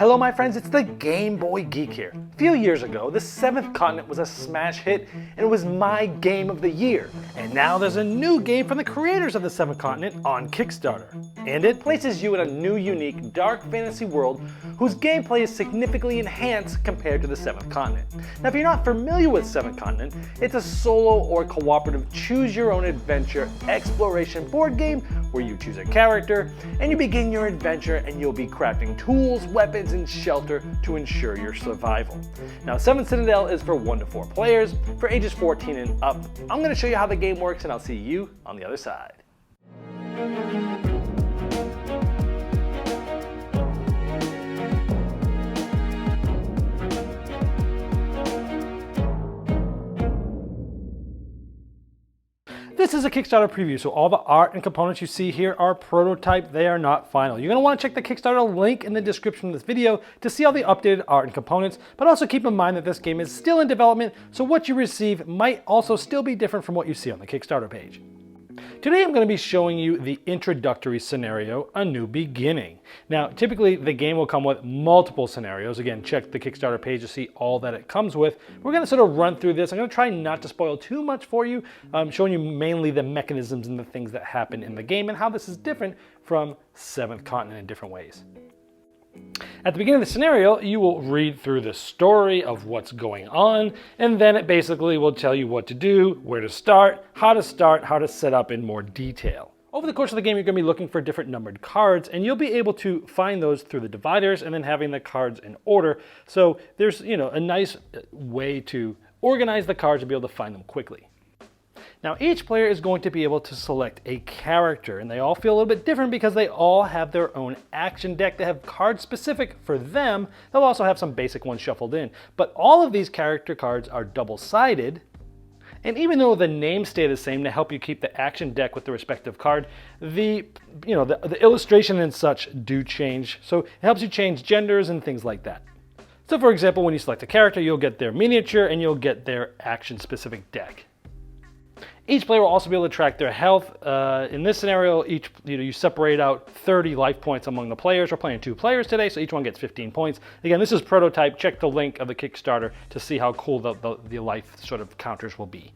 Hello my friends, it's the Game Boy Geek here. A few years ago, the 7th Continent was a smash hit and it was my game of the year. And now there's a new game from the creators of the 7th Continent on Kickstarter. And it places you in a new unique dark fantasy world whose gameplay is significantly enhanced compared to the 7th Continent. Now if you're not familiar with 7th Continent, it's a solo or cooperative choose your own adventure exploration board game where you choose a character and you begin your adventure and you'll be crafting tools, weapons, and shelter to ensure your survival. Now 7th Citadel is for 1 to 4 players, for ages 14 and up. I'm going to show you how the game works and I'll see you on the other side. This is a Kickstarter preview, so all the art and components you see here are prototype, they are not final. You're going to want to check the Kickstarter link in the description of this video to see all the updated art and components, but also keep in mind that this game is still in development, so what you receive might also still be different from what you see on the Kickstarter page. Today I'm going to be showing you the introductory scenario, A New Beginning. Now typically the game will come with multiple scenarios. Again, check the Kickstarter page to see all that it comes with. We're going to sort of run through this. I'm going to try not to spoil too much for you, showing you mainly the mechanisms and the things that happen in the game and how this is different from 7th Continent in different ways. At the beginning of the scenario, you will read through the story of what's going on, and then it basically will tell you what to do, where to start, how to set up in more detail. Over the course of the game, you're going to be looking for different numbered cards, and you'll be able to find those through the dividers and then having the cards in order. So there's, a nice way to organize the cards and be able to find them quickly. Now each player is going to be able to select a character, and they all feel a little bit different because they all have their own action deck. They have cards specific for them. They'll also have some basic ones shuffled in. But all of these character cards are double-sided, and even though the names stay the same to help you keep the action deck with the respective card, the illustration and such do change. So it helps you change genders and things like that. So for example, when you select a character, you'll get their miniature and you'll get their action-specific deck. Each player will also be able to track their health. In this scenario, you separate out 30 life points among the players. We're playing 2 players today, so each one gets 15 points. Again, this is prototype. Check the link of the Kickstarter to see how cool the life sort of counters will be.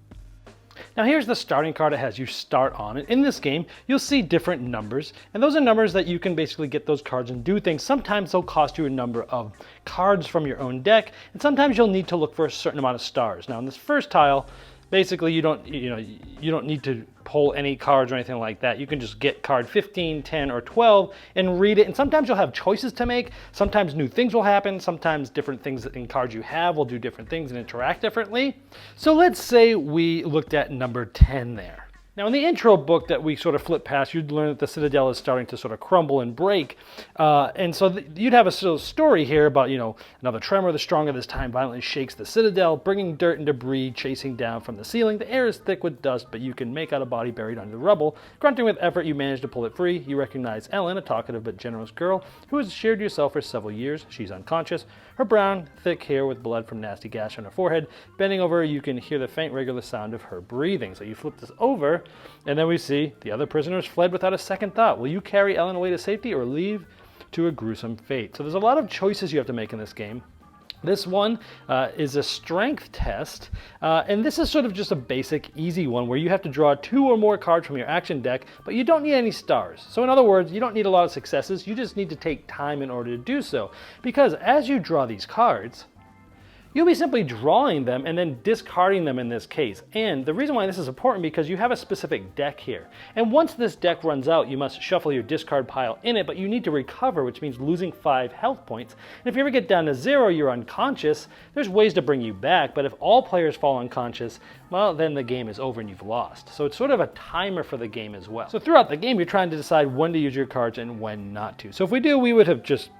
Now here's the starting card it has you start on. In this game, you'll see different numbers, and those are numbers that you can basically get those cards and do things. Sometimes they'll cost you a number of cards from your own deck, and sometimes you'll need to look for a certain amount of stars. Now in this first tile, basically, you don't need to pull any cards or anything like that. You can just get card 15, 10, or 12 and read it. And sometimes you'll have choices to make. Sometimes new things will happen. Sometimes different things in cards you have will do different things and interact differently. So let's say we looked at number 10 there. Now in the intro book that we sort of flip past, you'd learn that the Citadel is starting to sort of crumble and break. And so you'd have a sort of story here about, another tremor, the stronger this time violently shakes the Citadel, bringing dirt and debris chasing down from the ceiling. The air is thick with dust, but you can make out a body buried under the rubble. Grunting with effort, you manage to pull it free. You recognize Ellen, a talkative but generous girl who has shared your cell for several years. She's unconscious. Her brown, thick hair with blood from nasty gash on her forehead. Bending over, you can hear the faint, regular sound of her breathing. So you flip this over, and then we see the other prisoners fled without a second thought. Will you carry Ellen away to safety or leave to a gruesome fate? So there's a lot of choices you have to make in this game. This one is a strength test, and this is sort of just a basic, easy one where you have to draw 2 or more cards from your action deck, but you don't need any stars. So in other words, you don't need a lot of successes, you just need to take time in order to do so. Because as you draw these cards, you'll be simply drawing them and then discarding them in this case. And the reason why this is important because you have a specific deck here. And once this deck runs out, you must shuffle your discard pile in it, but you need to recover, which means losing 5 health points. And if you ever get down to 0, you're unconscious, there's ways to bring you back, but if all players fall unconscious, well, then the game is over and you've lost. So it's sort of a timer for the game as well. So throughout the game, you're trying to decide when to use your cards and when not to. So if we do, we would have just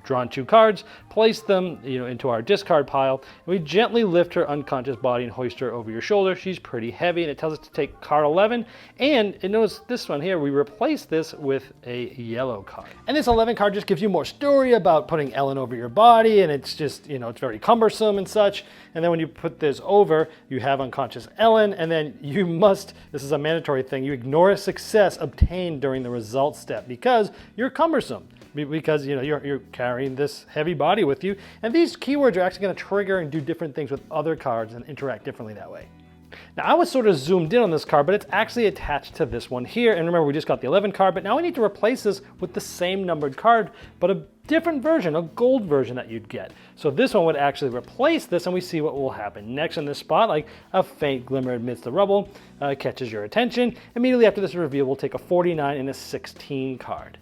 drawn 2 cards, placed them into our discard pile, and we gently lift her unconscious body and hoist her over your shoulder. She's pretty heavy, and it tells us to take card 11, and notice this one here, we replace this with a yellow card. And this 11 card just gives you more story about putting Ellen over your body, and it's just, it's very cumbersome and such. And then when you put this over, you have unconscious Ellen, and then you must, this is a mandatory thing, you ignore a success obtained during the result step because you're cumbersome. because you're carrying this heavy body with you, and these keywords are actually going to trigger and do different things with other cards and interact differently that way. Now I was sort of zoomed in on this card, but it's actually attached to this one here. And remember, we just got the 11 card, but now we need to replace this with the same numbered card, but a different version, a gold version that you'd get. So this one would actually replace this, and we see what will happen next in this spot. Like a faint glimmer amidst the rubble catches your attention. Immediately after this reveal, we'll take a 49 and a 16 card.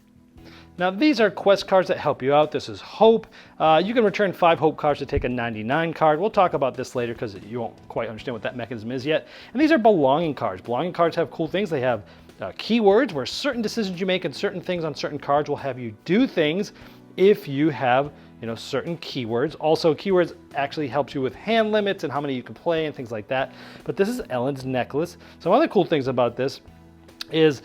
Now these are quest cards that help you out. This is Hope. You can return 5 Hope cards to take a 99 card. We'll talk about this later because you won't quite understand what that mechanism is yet. And these are Belonging cards. Belonging cards have cool things. They have keywords where certain decisions you make and certain things on certain cards will have you do things if you have certain keywords. Also, keywords actually helps you with hand limits and how many you can play and things like that. But this is Ellen's necklace. Some other cool things about this is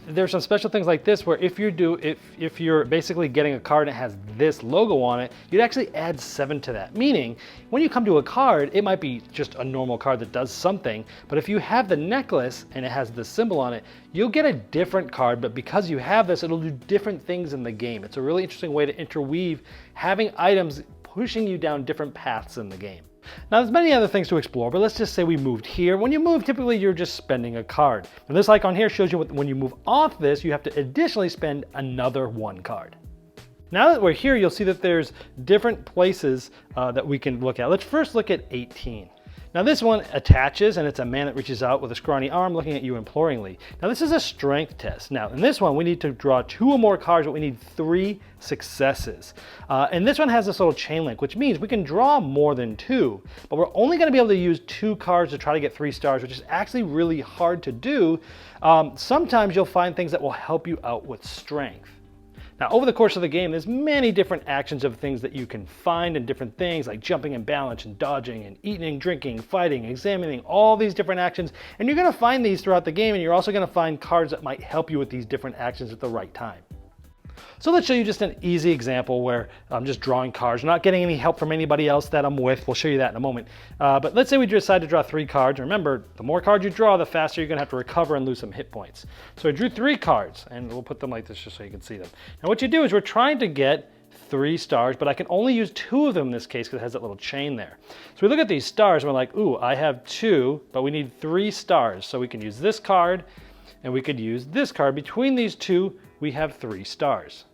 there's some special things like this where if you're basically getting a card that has this logo on it, you'd actually add 7 to that. Meaning, when you come to a card, it might be just a normal card that does something, but if you have the necklace and it has this symbol on it, you'll get a different card, but because you have this, it'll do different things in the game. It's a really interesting way to interweave having items pushing you down different paths in the game. Now there's many other things to explore, but let's just say we moved here. When you move, typically you're just spending a card. And this icon here shows you when you move off this, you have to additionally spend another 1 card. Now that we're here, you'll see that there's different places that we can look at. Let's first look at 18. Now this one attaches, and it's a man that reaches out with a scrawny arm looking at you imploringly. Now this is a strength test. Now in this one, we need to draw 2 or more cards, but we need 3 successes. And this one has this little chain link, which means we can draw more than 2, but we're only going to be able to use 2 cards to try to get 3 stars, which is actually really hard to do. Sometimes you'll find things that will help you out with strength. Now, over the course of the game, there's many different actions of things that you can find and different things like jumping and balance and dodging and eating, drinking, fighting, examining, all these different actions. And you're going to find these throughout the game, and you're also going to find cards that might help you with these different actions at the right time. So let's show you just an easy example where I'm just drawing cards, not getting any help from anybody else that I'm with. We'll show you that in a moment. But let's say we decide to draw 3 cards. Remember, the more cards you draw, the faster you're going to have to recover and lose some hit points. So I drew 3 cards, and we'll put them like this just so you can see them. Now what you do is we're trying to get 3 stars, but I can only use 2 of them in this case because it has that little chain there. So we look at these stars, and we're like, ooh, I have 2, but we need 3 stars. So we can use this card, and we could use this card. Between these 2, we have 3 stars.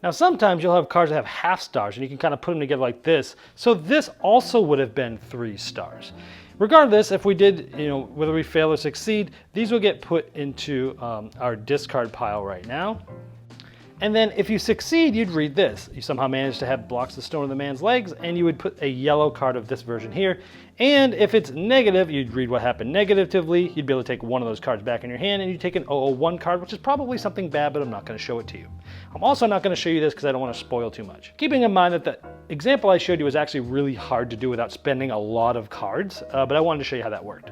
Now sometimes you'll have cards that have half stars, and you can kind of put them together like this. So this also would have been 3 stars. Regardless, if we did, whether we fail or succeed, these will get put into our discard pile right now. And then if you succeed, you'd read this. You somehow managed to have blocks of stone in the man's legs, and you would put a yellow card of this version here. And if it's negative, you'd read what happened negatively. You'd be able to take one of those cards back in your hand, and you take an 001 card, which is probably something bad, but I'm not going to show it to you. I'm also not going to show you this because I don't want to spoil too much. Keeping in mind that the example I showed you was actually really hard to do without spending a lot of cards, but I wanted to show you how that worked.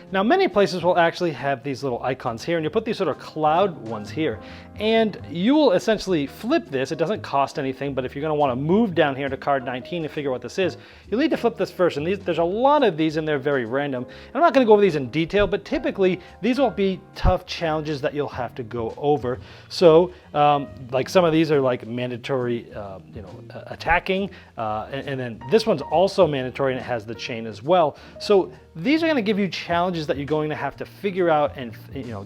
Now many places will actually have these little icons here, and you'll put these sort of cloud ones here, and you will essentially flip this. It doesn't cost anything, but if you're going to want to move down here to card 19 to figure out what this is, you'll need to flip this first, and there's a lot of these and they're very random. And I'm not going to go over these in detail, but typically these will be tough challenges that you'll have to go over. So like some of these are like mandatory attacking, and then this one's also mandatory and it has the chain as well. So these are going to give you challenges that you're going to have to figure out and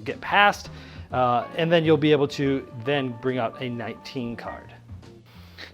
get past, and then you'll be able to then bring out a 19 card.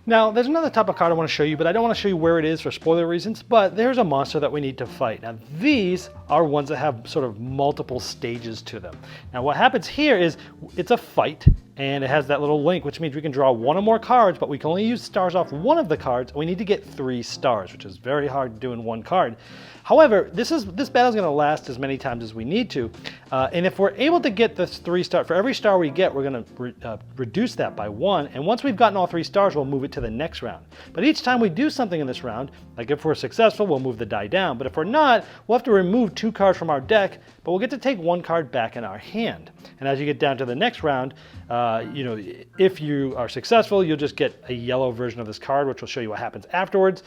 Now there's another type of card I want to show you, but I don't want to show you where it is for spoiler reasons, but there's a monster that we need to fight. Now these are ones that have sort of multiple stages to them. Now what happens here is it's a fight, and it has that little link, which means we can draw 1 or more cards, but we can only use stars off 1 of the cards, and we need to get 3 stars, which is very hard to do in 1 card. However, this battle is going to last as many times as we need to, and if we're able to get this 3 star, for every star we get, we're going to reduce that by 1, and once we've gotten all 3 stars, we'll move it to the next round. But each time we do something in this round, like if we're successful, we'll move the die down, but if we're not, we'll have to remove 2 cards from our deck, but we'll get to take 1 card back in our hand. And as you get down to the next round, if you are successful, you'll just get a yellow version of this card, which will show you what happens afterwards.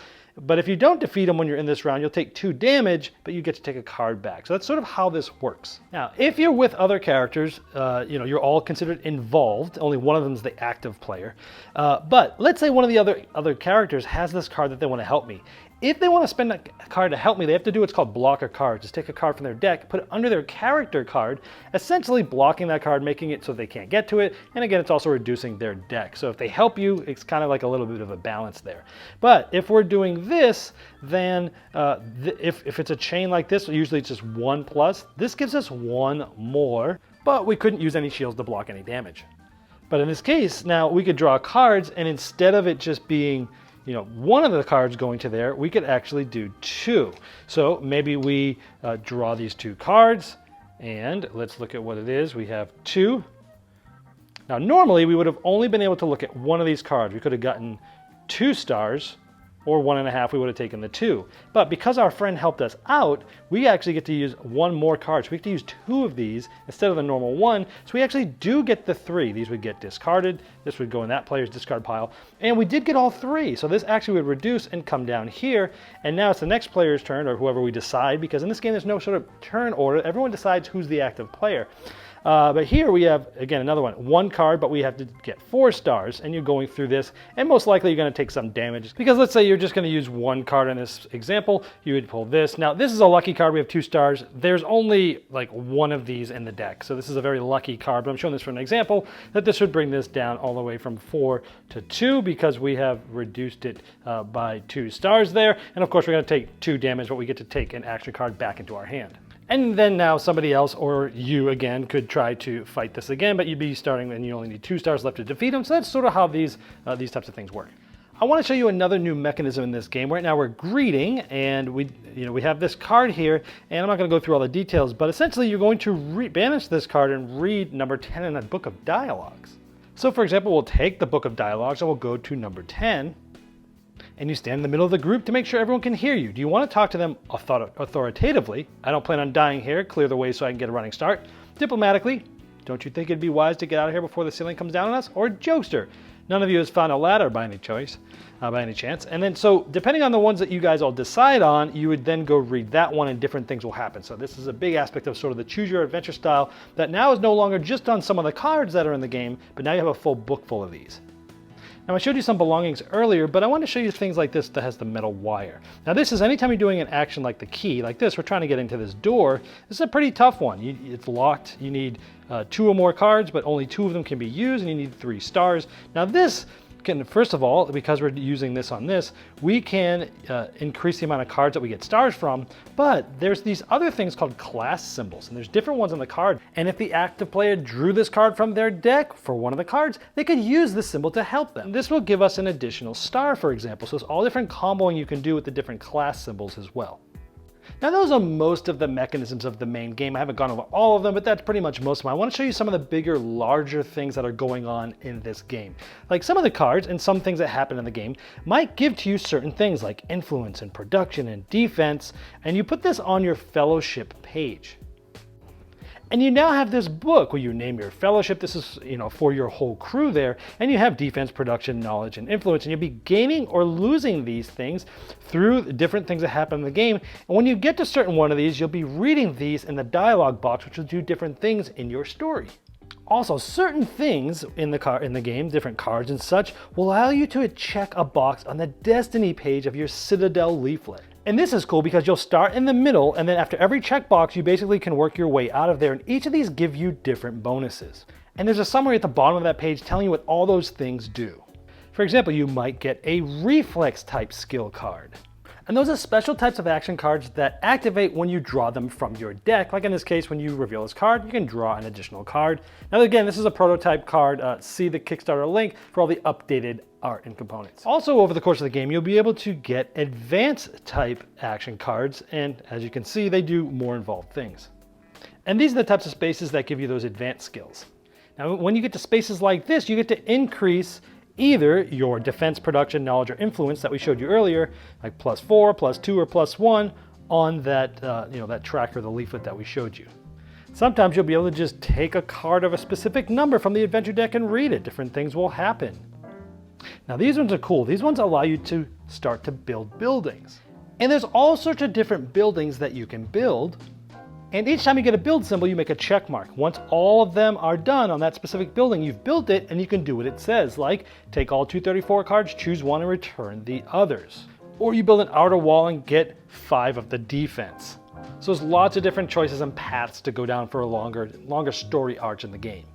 But if you don't defeat them when you're in this round, you'll take 2 damage, but you get to take a card back. So that's sort of how this works. Now, if you're with other characters, you're all considered involved. Only one of them is the active player. But let's say one of the other characters has this card that they want to help me. If they want to spend a card to help me, they have to do what's called block a card. Just take a card from their deck, put it under their character card, essentially blocking that card, making it so they can't get to it. And again, it's also reducing their deck. So if they help you, it's kind of like a little bit of a balance there. But if we're doing this, then if it's a chain like this, usually it's just 1+. This gives us 1 more, but we couldn't use any shields to block any damage. But in this case, now we could draw cards, and instead of it just being one of the cards going to there, we could actually do 2. So maybe we draw these 2 cards, and let's look at what it is. We have 2. Now, normally we would have only been able to look at one of these cards. We could have gotten 2 stars, or 1.5, we would have taken the 2. But because our friend helped us out, we actually get to use 1 more card. So we get to use 2 of these instead of the normal 1. So we actually do get the 3. These would get discarded. This would go in that player's discard pile. And we did get all 3. So this actually would reduce and come down here. And now it's the next player's turn, or whoever we decide, because in this game there's no sort of turn order. Everyone decides who's the active player. But here we have, again, another one card, but we have to get 4 stars, and you're going through this, and most likely you're going to take some damage, because let's say you're just going to use 1 card in this example. You would pull this. Now, this is a lucky card. We have 2 stars. There's only like 1 of these in the deck, so this is a very lucky card, but I'm showing this for an example, that this would bring this down all the way from 4 to 2, because we have reduced it by 2 stars there, and of course we're going to take 2 damage, but we get to take an action card back into our hand. And then now somebody else, or you again, could try to fight this again, but you'd be starting and you only need 2 stars left to defeat them. So that's sort of how these types of things work. I want to show you another new mechanism in this game. Right now we're greeting, and we have this card here, and I'm not going to go through all the details, but essentially you're going to banish this card and read number 10 in a book of dialogues. So for example, we'll take the book of dialogues and we'll go to number 10. And you stand in the middle of the group to make sure everyone can hear you. Do you want to talk to them authoritatively? I don't plan on dying here. Clear the way so I can get a running start. Diplomatically, don't you think it'd be wise to get out of here before the ceiling comes down on us? Or jokester? None of you has found a ladder by any chance. And then, so depending on the ones that you guys all decide on, you would then go read that one, and different things will happen. So this is a big aspect of sort of the choose your adventure style that now is no longer just on some of the cards that are in the game, but now you have a full book full of these. Now I showed you some belongings earlier, but I want to show you things like this that has the metal wire. Now this is anytime you're doing an action like the key, like this, we're trying to get into this door. This is a pretty tough one. It's locked. You need 2 or more cards, but only 2 of them can be used, and you need 3 stars. Now this can, first of all, because we're using this on this, we can increase the amount of cards that we get stars from, but there's these other things called class symbols, and there's different ones on the card. And if the active player drew this card from their deck for one of the cards, they could use this symbol to help them. This will give us an additional star, for example. So it's all different comboing you can do with the different class symbols as well. Now those are most of the mechanisms of the main game. I haven't gone over all of them, but that's pretty much most of them. I want to show you some of the bigger, larger things that are going on in this game. Like some of the cards and some things that happen in the game might give to you certain things like influence and production and defense, and you put this on your fellowship page. And you now have this book where you name your fellowship. This is, for your whole crew there. And you have defense, production, knowledge, and influence. And you'll be gaining or losing these things through different things that happen in the game. And when you get to certain one of these, you'll be reading these in the dialogue box, which will do different things in your story. Also, certain things in the game, different cards and such, will allow you to check a box on the Destiny page of your Citadel leaflet. And this is cool because you'll start in the middle, and then after every checkbox, you basically can work your way out of there, and each of these give you different bonuses. And there's a summary at the bottom of that page telling you what all those things do. For example, you might get a reflex type skill card. And those are special types of action cards that activate when you draw them from your deck. Like in this case, when you reveal this card, you can draw an additional card. Now again, this is a prototype card. See the Kickstarter link for all the updated art and components. Also, over the course of the game, you'll be able to get advanced type action cards. And as you can see, they do more involved things. And these are the types of spaces that give you those advanced skills. Now, when you get to spaces like this, you get to increase either your defense, production, knowledge, or influence that we showed you earlier, like +4, +2, or +1 on that, that tracker, the leaflet that we showed you. Sometimes you'll be able to just take a card of a specific number from the adventure deck and read it. Different things will happen. Now these ones are cool. These ones allow you to start to build buildings. And there's all sorts of different buildings that you can build. And each time you get a build symbol, you make a check mark. Once all of them are done on that specific building, you've built it and you can do what it says, like take all 234 cards, choose one and return the others. Or you build an outer wall and get 5 of the defense. So there's lots of different choices and paths to go down for a longer story arc in the game.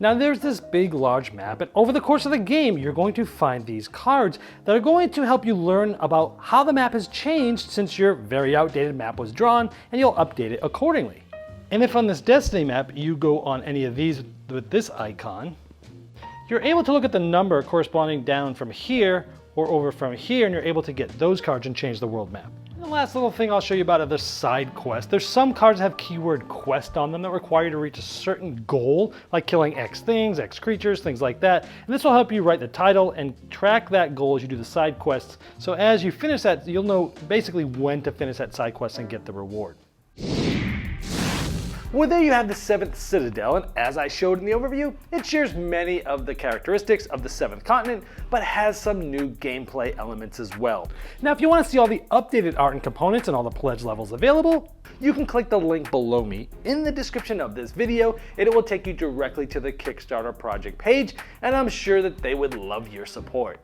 Now there's this big large map, and over the course of the game you're going to find these cards that are going to help you learn about how the map has changed since your very outdated map was drawn, and you'll update it accordingly. And if on this Destiny map you go on any of these with this icon, you're able to look at the number corresponding down from here or over from here, and you're able to get those cards and change the world map. The last little thing I'll show you about are the side quests. There's some cards that have keyword quest on them that require you to reach a certain goal, like killing X things, X creatures, things like that. And this will help you write the title and track that goal as you do the side quests. So as you finish that, you'll know basically when to finish that side quest and get the reward. Well, there you have the 7th Citadel, and as I showed in the overview, it shares many of the characteristics of the 7th continent, but has some new gameplay elements as well. Now, if you want to see all the updated art and components and all the pledge levels available, you can click the link below me in the description of this video, and it will take you directly to the Kickstarter project page, and I'm sure that they would love your support.